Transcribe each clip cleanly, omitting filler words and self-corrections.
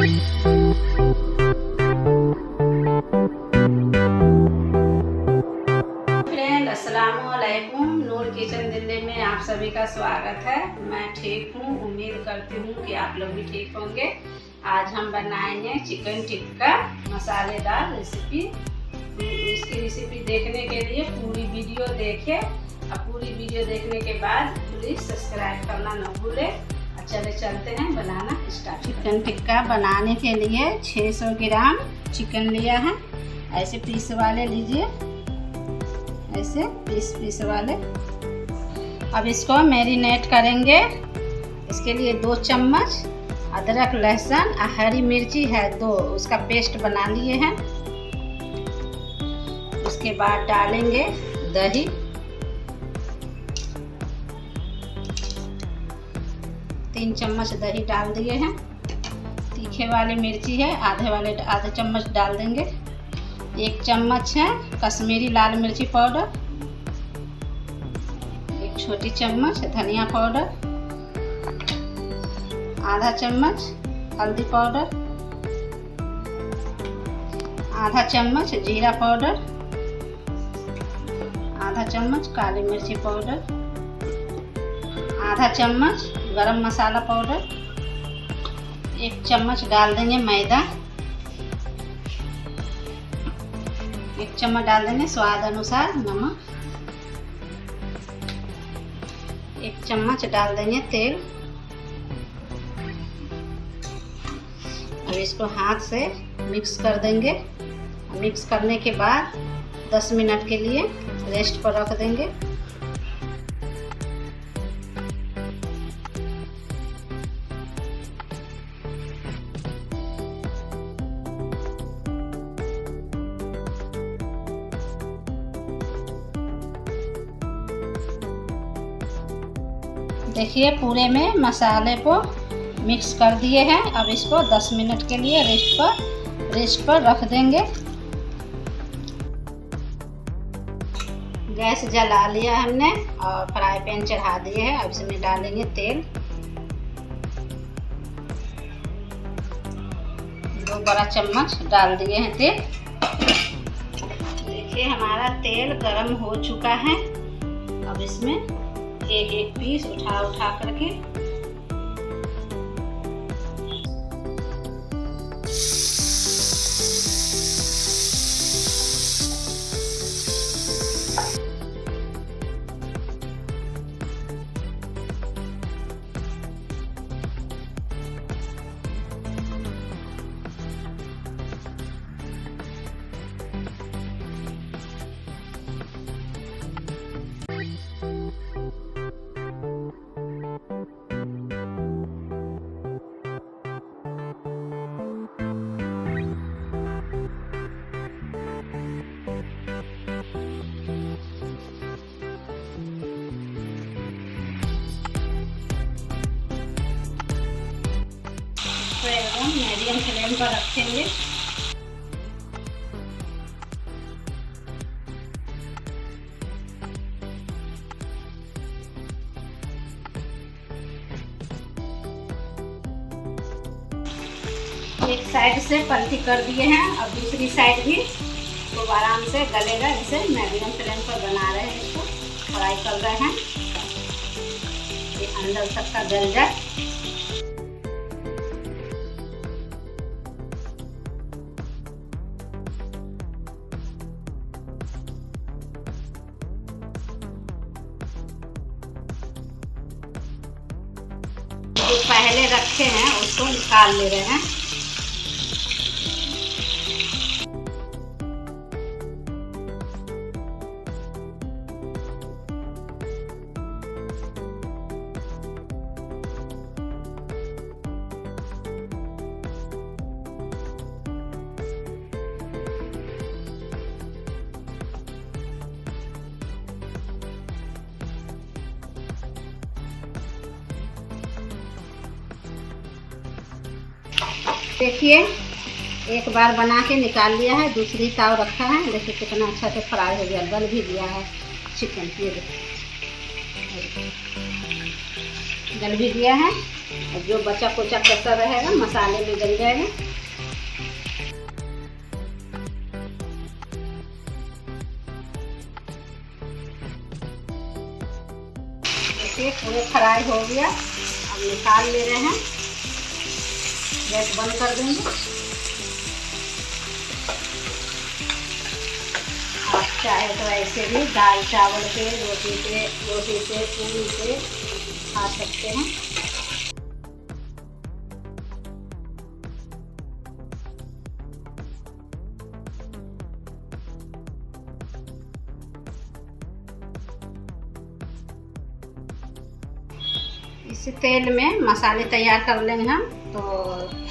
अस्सलामुअलैकुम। नूर किचन दिल्ली में आप सभी का स्वागत है। मैं ठीक हूँ, उम्मीद करती हूँ कि आप लोग भी ठीक होंगे। आज हम बनाएंगे चिकन टिक्का मसालेदार रेसिपी। इसकी रेसिपी देखने के लिए पूरी वीडियो देखें और पूरी वीडियो देखने के बाद प्लीज़ सब्सक्राइब करना न भूलें। चलते हैं बनाना स्टार्ट। चिकन टिक्का बनाने के लिए 600 ग्राम चिकन लिया है। ऐसे पीस वाले लीजिए, ऐसे पीस वाले। अब इसको मैरिनेट करेंगे। इसके लिए 2 चम्मच अदरक लहसुन और हरी मिर्ची है 2, उसका पेस्ट बना लिए हैं। उसके बाद डालेंगे दही, 3 चम्मच दही डाल दिए हैं। तीखे वाली मिर्ची है आधे चम्मच डाल देंगे। 1 चम्मच है कश्मीरी लाल मिर्ची पाउडर, 1 छोटी चम्मच धनिया पाउडर, आधा चम्मच हल्दी पाउडर, आधा चम्मच जीरा पाउडर, आधा चम्मच काली मिर्ची पाउडर, आधा चम्मच गरम मसाला पाउडर, 1 चम्मच डाल देंगे मैदा, 1 चम्मच डाल देंगे स्वाद अनुसार नमक, 1 चम्मच डाल देंगे तेल। अब इसको हाथ से मिक्स कर देंगे। मिक्स करने के बाद 10 मिनट के लिए रेस्ट पर रख देंगे। देखिए पूरे में मसाले को मिक्स कर दिए हैं। अब इसको 10 मिनट के लिए रेस्ट पर रख देंगे। गैस जला लिया हमने और फ्राई पैन चढ़ा दिए हैं। अब इसमें डालेंगे तेल, 2 बड़ा चम्मच डाल दिए हैं तेल। देखिए हमारा तेल गरम हो चुका है। अब इसमें एक पीस उठा करके एकदम मीडियम फ्लेम पर रखेंगे। एक साइड से पलटी कर दिए हैं। अब दूसरी साइड भी खूब आराम से गलेगा। इसे मीडियम फ्लेम पर बना रहे हैं, इसको फ्राई कर रहे हैं ये अंदर तक का गल जाए। जो पहले रखे हैं उसको निकाल ले रहे हैं। देखिए एक बार बना के निकाल लिया है, दूसरी ताव रखा है। देखिए कितना अच्छा से फ्राई हो गया, गल भी दिया है चिकन। ये देखिए गल भी दिया है। और जो बचा कुचा कसर रहेगा मसाले में जल जाएगा। देखिए पूरे फ्राई हो गया। अब निकाल ले रहे हैं, गैस बंद कर देंगे। आप चाहे तो ऐसे भी दाल चावल से, रोटी से, पूरी से खा सकते हैं। इस तेल में मसाले तैयार कर लेंगे हम। तो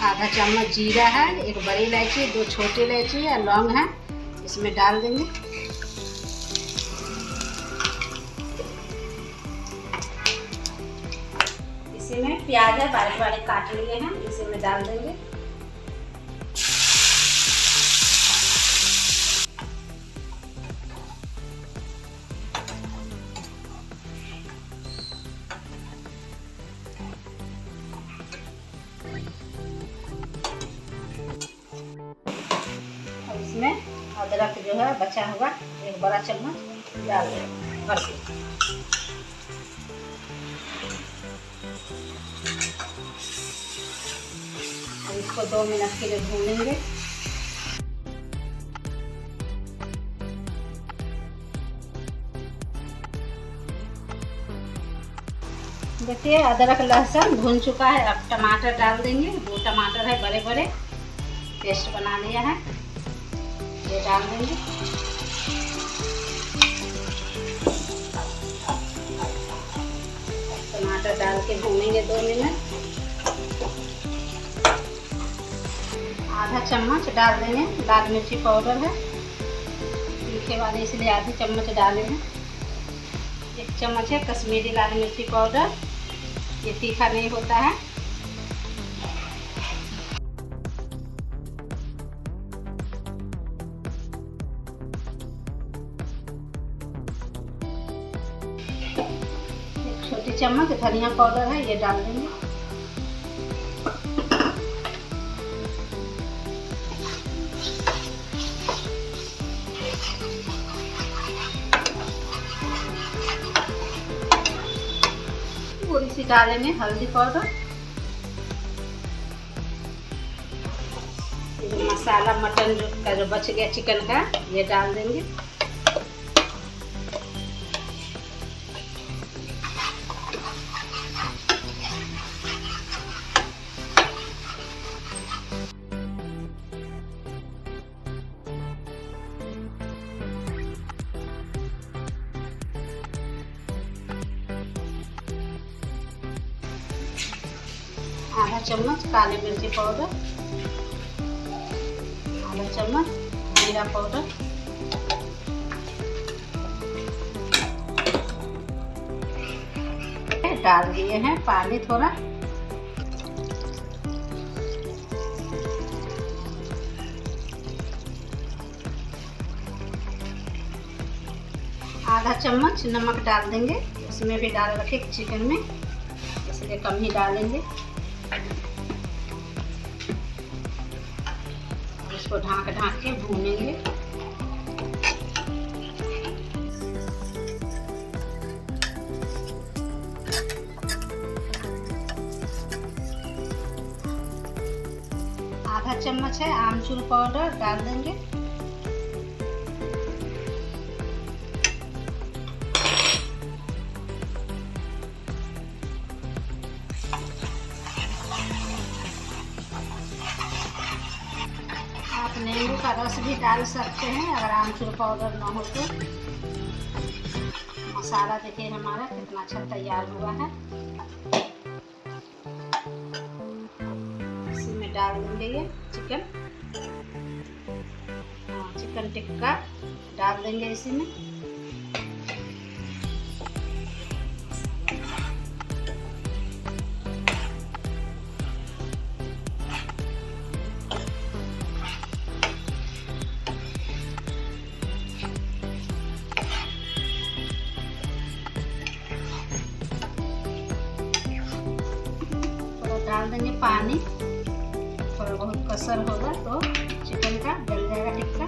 आधा चम्मच जीरा है, एक बड़ी इलायची, 2 छोटी इलायची और लौंग है, इसमें डाल देंगे। इसी में प्याज है, बारीक बारीक काट लिए हैं, इसी में डाल देंगे। इसमें अदरक जो है बचा हुआ 1 बड़ा चम्मच डाल दें भर के। और इसको 2 मिनट के लिए भूनेंगे। देखिए अदरक लहसुन भून चुका है। अब टमाटर डाल देंगे। 2 टमाटर है बड़े बड़े, पेस्ट बना लिया है, ये डाल देंगे। टमाटर डाल के भूनेंगे 2 मिनट। आधा चम्मच डाल देंगे लाल मिर्ची पाउडर है, तीखे वाले इसलिए आधी चम्मच डालेंगे। 1 चम्मच है कश्मीरी लाल मिर्ची पाउडर, ये तीखा नहीं होता है। छोटी चम्मच धनिया पाउडर है, ये डाल देंगे। थोड़ी सी डालेंगे हल्दी पाउडर। ये मसाला मटन का जो बच गया चिकन का, ये डाल देंगे। आधा चम्मच काली मिर्ची पाउडर, आधा चम्मच जीरा पाउडर, डाल दिए हैं पानी थोड़ा। आधा चम्मच नमक डाल देंगे, उसमें भी डाल रखे चिकन में, इसलिए कम ही डालेंगे। इसको ढाँक के भूनेंगे। आधा चम्मच है आमचूर पाउडर डाल देंगे। आप नींबू का रस भी डाल सकते हैं अगर आमचूर पाउडर ना हो तो। मसाला देखिए हमारा कितना अच्छा तैयार हुआ है। इसी में डाल देंगे ये चिकन, चिकन टिक्का डाल देंगे इसी में। बहुत कसर होगा तो चिकन का जल जाएगा टिक्का।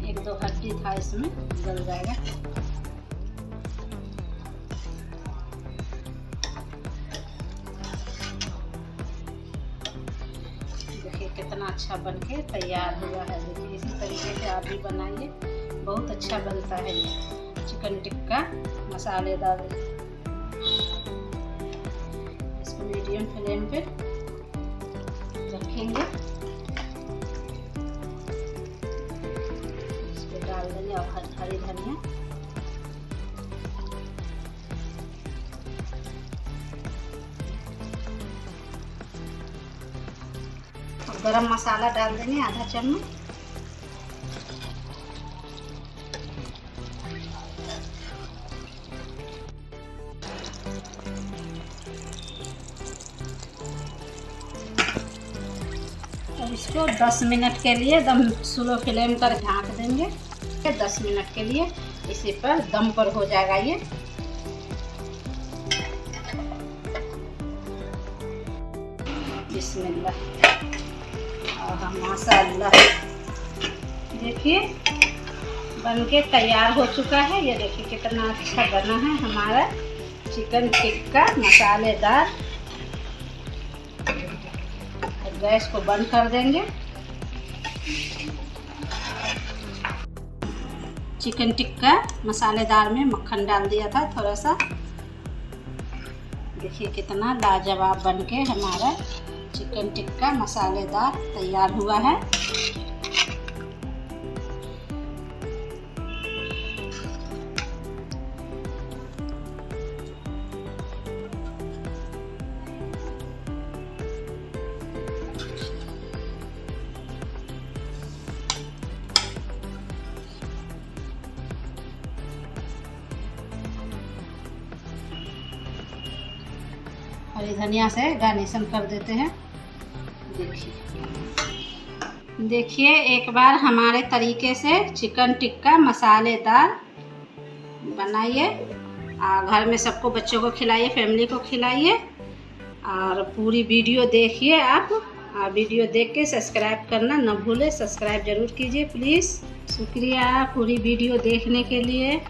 एक दो हड्डी था इसमें, जल जाएगा। कितना अच्छा बनके तैयार हुआ है। देखिए इसी तरीके से आप भी बनाइए, बहुत अच्छा बनता है ये चिकन टिक्का मसालेदार। इसको मीडियम फ्लेम पे रखेंगे, इसको डाल देंगे और हरी धनिया। गरम मसाला डाल देंगे आधा चम्मच। अब इसको 10 मिनट के लिए दम स्लो फ्लेम पर ढाँक देंगे। 10 मिनट के लिए इसी पर दम पर हो जाएगा ये। बिस्मिल्लाह माशाअल्लाह। देखिए बनके तैयार हो चुका है। ये देखिए कितना अच्छा बना है हमारा चिकन टिक्का मसालेदार। गैस को बंद कर देंगे। चिकन टिक्का मसालेदार में मक्खन डाल दिया था थोड़ा सा। देखिए कितना लाजवाब बनके हमारा चिकन टिक्का मसालेदार तैयार हुआ है। हरी धनिया से गार्निशिंग कर देते हैं। देखिए एक बार हमारे तरीके से चिकन टिक्का मसालेदार बनाइए, घर में सबको, बच्चों को खिलाइए, फैमिली को खिलाइए। और पूरी वीडियो देखिए आप। वीडियो देख के सब्सक्राइब करना न भूले, सब्सक्राइब जरूर कीजिए प्लीज़। शुक्रिया पूरी वीडियो देखने के लिए।